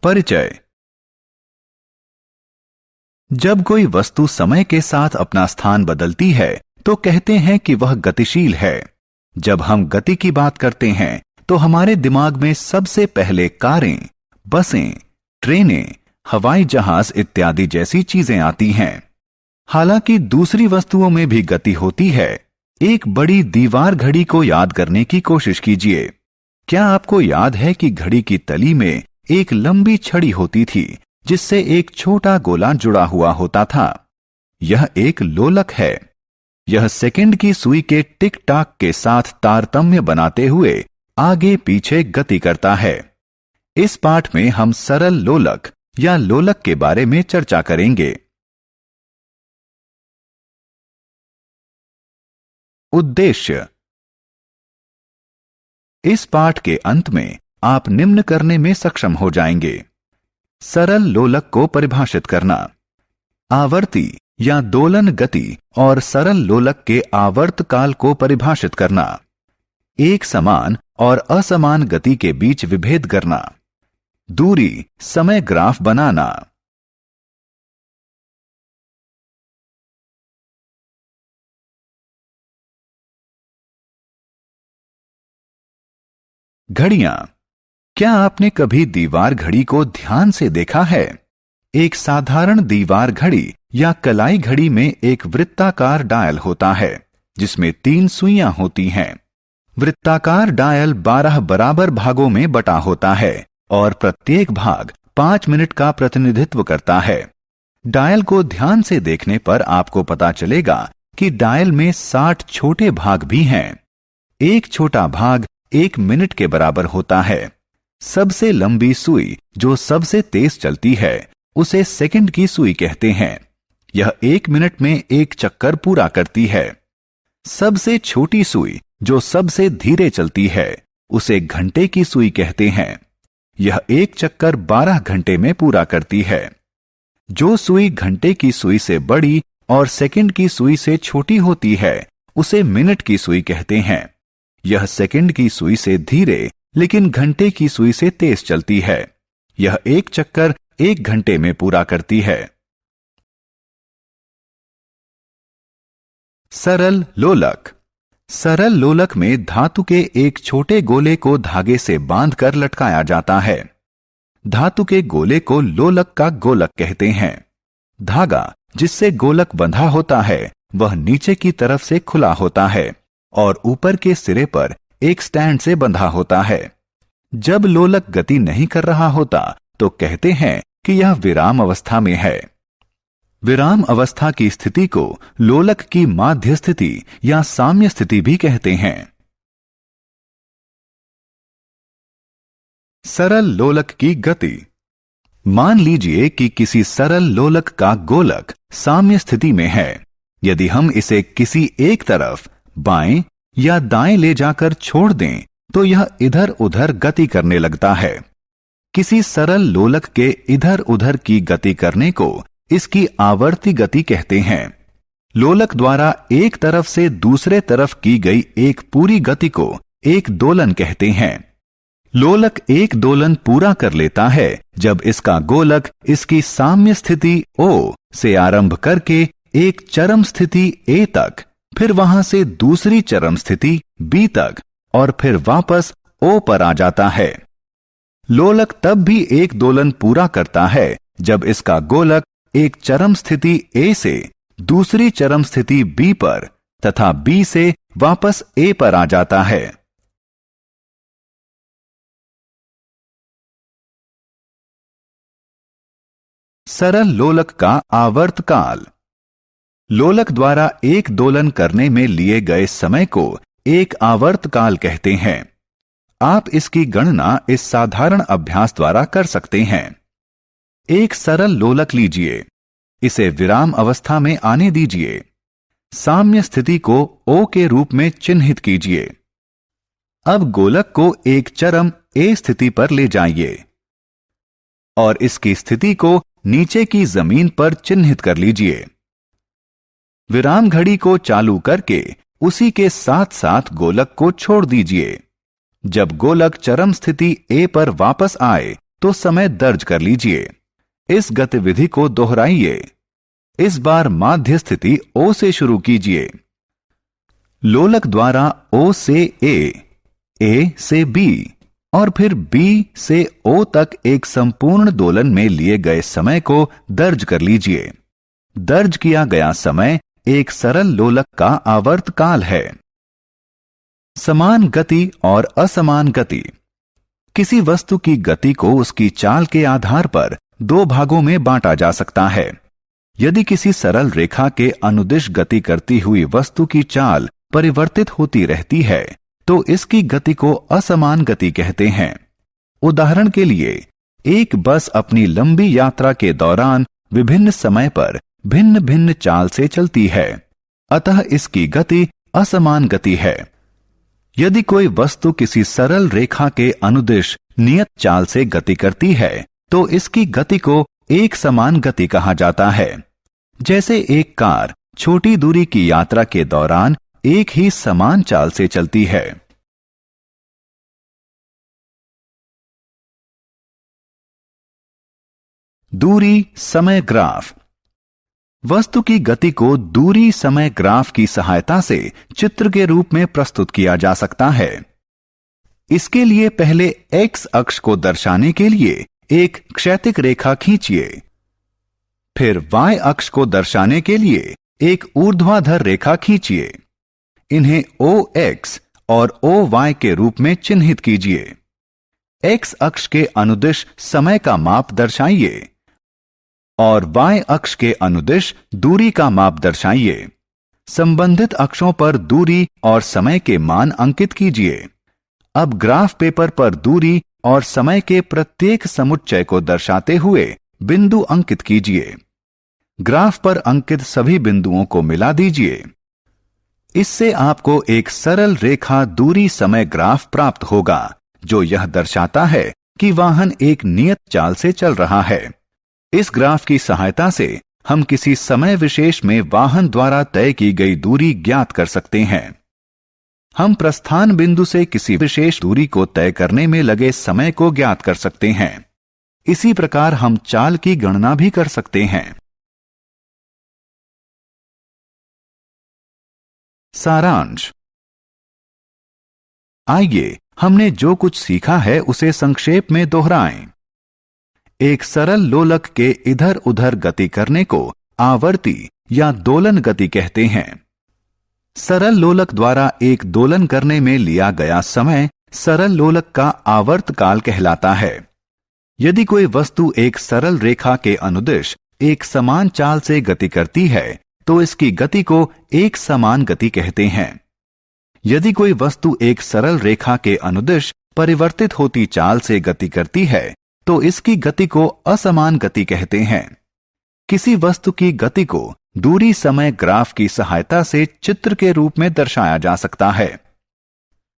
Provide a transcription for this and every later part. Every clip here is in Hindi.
परिचय। जब कोई वस्तु समय के साथ अपना स्थान बदलती है तो कहते हैं कि वह गतिशील है। जब हम गति की बात करते हैं तो हमारे दिमाग में सबसे पहले कारें, बसें, ट्रेनें, हवाई जहाज इत्यादि जैसी चीजें आती हैं। हालांकि दूसरी वस्तुओं में भी गति होती है। एक बड़ी दीवार घड़ी को याद करने की कोशिश कीजिए। क्या आपको याद है कि घड़ी की तली में एक लंबी छड़ी होती थी जिससे एक छोटा गोला जुड़ा हुआ होता था? यह एक लोलक है। यह सेकंड की सुई के टिक टाक के साथ तारतम्य बनाते हुए आगे पीछे गति करता है। इस पाठ में हम सरल लोलक या लोलक के बारे में चर्चा करेंगे। उद्देश्य। इस पाठ के अंत में आप निम्न करने में सक्षम हो जाएंगे। सरल लोलक को परिभाषित करना, आवर्ती या दोलन गति और सरल लोलक के आवर्त काल को परिभाषित करना, एक समान और असमान गति के बीच विभेद करना, दूरी समय ग्राफ बनाना। घड़ियां। क्या आपने कभी दीवार घड़ी को ध्यान से देखा है? एक साधारण दीवार घड़ी या कलाई घड़ी में एक वृत्ताकार डायल होता है जिसमें 3 सुइयां होती हैं। वृत्ताकार डायल 12 बराबर भागों में बटा होता है और प्रत्येक भाग 5 मिनट का प्रतिनिधित्व करता है। डायल को ध्यान से देखने पर आपको पता चलेगा कि डायल में 60 छोटे भाग भी हैं। एक छोटा भाग 1 मिनट के बराबर होता है। सबसे लंबी सुई जो सबसे तेज चलती है उसे सेकंड की सुई कहते हैं। यह 1 मिनट में एक चक्कर पूरा करती है। सबसे छोटी सुई जो सबसे धीरे चलती है उसे घंटे की सुई कहते हैं। यह एक चक्कर 12 घंटे में पूरा करती है। जो सुई घंटे की सुई से बड़ी और सेकंड की सुई से छोटी होती है उसे मिनट की सुई कहते हैं। यह सेकंड की सुई से धीरे लेकिन घंटे की सुई से तेज चलती है। यह एक चक्कर 1 घंटे में पूरा करती है। सरल लोलक। सरल लोलक में धातु के एक छोटे गोले को धागे से बांधकर लटकाया जाता है। धातु के गोले को लोलक का गोलक कहते हैं। धागा जिससे गोलक बंधा होता है वह नीचे की तरफ से खुला होता है और ऊपर के सिरे पर एक स्टैंड से बंधा होता है। जब लोलक गति नहीं कर रहा होता तो कहते हैं कि यह विराम अवस्था में है। विराम अवस्था की स्थिति को लोलक की माध्य स्थिति या साम्य स्थिति भी कहते हैं। सरल लोलक की गति। मान लीजिए कि किसी सरल लोलक का गोलक साम्य स्थिति में है। यदि हम इसे किसी एक तरफ बाएं या दाएं ले जाकर छोड़ दें तो यह इधर उधर गति करने लगता है। किसी सरल लोलक के इधर उधर की गति करने को इसकी आवर्ती गति कहते हैं। लोलक द्वारा एक तरफ से दूसरे तरफ की गई एक पूरी गति को एक दोलन कहते हैं। लोलक एक दोलन पूरा कर लेता है जब इसका गोलक इसकी साम्य स्थिति O से आरंभ करके एक चरम स्थिति A तक, फिर वहां से दूसरी चरम स्थिति B तक और फिर वापस O पर आ जाता है। लोलक तब भी एक दोलन पूरा करता है जब इसका गोलक एक चरम स्थिति A से दूसरी चरम स्थिति B पर तथा B से वापस A पर आ जाता है। सरल लोलक का आवर्त काल। लोलक द्वारा एक दोलन करने में लिए गए समय को एक आवर्त काल कहते हैं। आप इसकी गणना इस साधारण अभ्यास द्वारा कर सकते हैं। एक सरल लोलक लीजिए, इसे विराम अवस्था में आने दीजिए। साम्य स्थिति को O के रूप में चिन्हित कीजिए। अब गोलक को एक चरम A स्थिति पर ले जाइए और इसकी स्थिति को नीचे की जमीन पर चिन्हित कर लीजिए। विराम घड़ी को चालू करके उसी के साथ साथ गोलक को छोड़ दीजिए। जब गोलक चरम स्थिति A पर वापस आए तो समय दर्ज कर लीजिए। इस गतिविधि को दोहराइए। इस बार माध्य स्थिति O से शुरू कीजिए। लोलक द्वारा O से A से B और फिर B से O तक एक संपूर्ण दोलन में लिए गए समय को दर्ज कर लीजिए। दर्ज किया गया समय एक सरल लोलक का आवर्त काल है। समान गति और असमान गति। किसी वस्तु की गति को उसकी चाल के आधार पर दो भागों में बांटा जा सकता है। यदि किसी सरल रेखा के अनुदिश गति करती हुई वस्तु की चाल परिवर्तित होती रहती है तो इसकी गति को असमान गति कहते हैं। उदाहरण के लिए, एक बस अपनी लंबी यात्रा के दौरान विभिन्न समय पर भिन्न भिन्न चाल से चलती है, अतः इसकी गति असमान गति है। यदि कोई वस्तु किसी सरल रेखा के अनुदिश नियत चाल से गति करती है तो इसकी गति को एक समान गति कहा जाता है। जैसे एक कार छोटी दूरी की यात्रा के दौरान एक ही समान चाल से चलती है। दूरी समय ग्राफ। वस्तु की गति को दूरी समय ग्राफ की सहायता से चित्र के रूप में प्रस्तुत किया जा सकता है। इसके लिए पहले x अक्ष को दर्शाने के लिए एक क्षैतिज रेखा खींचिए। फिर y अक्ष को दर्शाने के लिए एक ऊर्ध्वाधर रेखा खींचिए। इन्हें OX और OY के रूप में चिन्हित कीजिए। x अक्ष के अनुदिश समय का माप दर्शाइए और y अक्ष के अनुदिश दूरी का माप दर्शाइए। संबंधित अक्षों पर दूरी और समय के मान अंकित कीजिए। अब ग्राफ पेपर पर दूरी और समय के प्रत्येक समुच्चय को दर्शाते हुए बिंदु अंकित कीजिए। ग्राफ पर अंकित सभी बिंदुओं को मिला दीजिए। इससे आपको एक सरल रेखा दूरी समय ग्राफ प्राप्त होगा जो यह दर्शाता है कि वाहन एक नियत चाल से चल रहा है। इस ग्राफ की सहायता से हम किसी समय विशेष में वाहन द्वारा तय की गई दूरी ज्ञात कर सकते हैं। हम प्रस्थान बिंदु से किसी विशेष दूरी को तय करने में लगे समय को ज्ञात कर सकते हैं। इसी प्रकार हम चाल की गणना भी कर सकते हैं। सारांश। आइए हमने जो कुछ सीखा है उसे संक्षेप में दोहराएं। एक सरल लोलक के इधर उधर गति करने को आवर्ती या दोलन गति कहते हैं। सरल लोलक द्वारा एक दोलन करने में लिया गया समय सरल लोलक का आवर्त काल कहलाता है। यदि कोई वस्तु एक सरल रेखा के अनुदिश एक समान चाल से गति करती है तो इसकी गति को एक समान गति कहते हैं। यदि कोई वस्तु एक सरल रेखा के अनुदिश परिवर्तित होती चाल से गति करती है तो इसकी गति को असमान गति कहते हैं। किसी वस्तु की गति को दूरी समय ग्राफ की सहायता से चित्र के रूप में दर्शाया जा सकता है।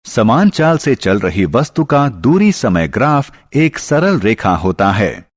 समान चाल से चल रही वस्तु का दूरी समय ग्राफ एक सरल रेखा होता है।